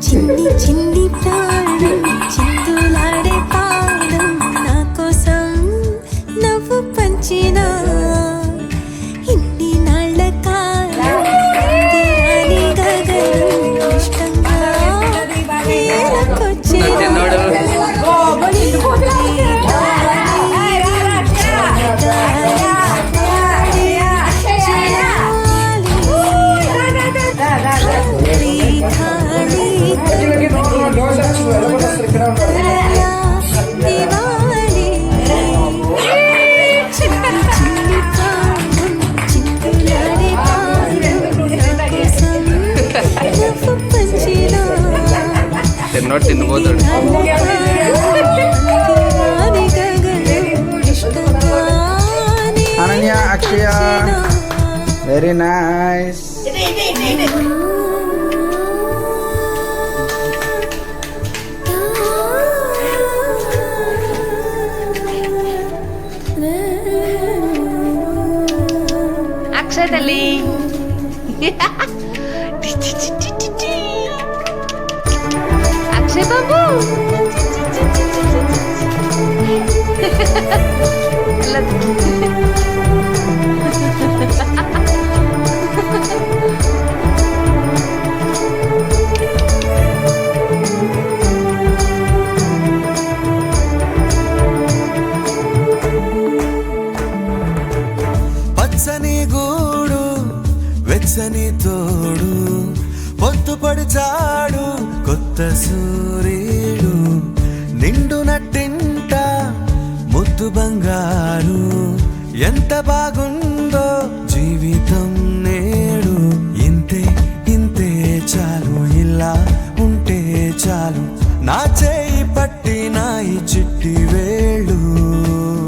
చిన్ని చిన్ని ప్రాణం చిందులాడే పాదం నా కోసం నవ్వు పంచిన ఇన్ని నాళ్ళ కాలం తీరాని గగనం ఇష్టంగా తిన్నపోతాడు. అనన్య, అక్షయ, వెరీ నైస్. అక్షయ తల్లి అక్షయ్ బాబు పచ్చని గూడు వెచ్చని తోడు పొద్దుపడిచాడు కొత్త సూర్యుడు నిండు నట్టింట ముద్దు బంగారు ఎంత బాగుంది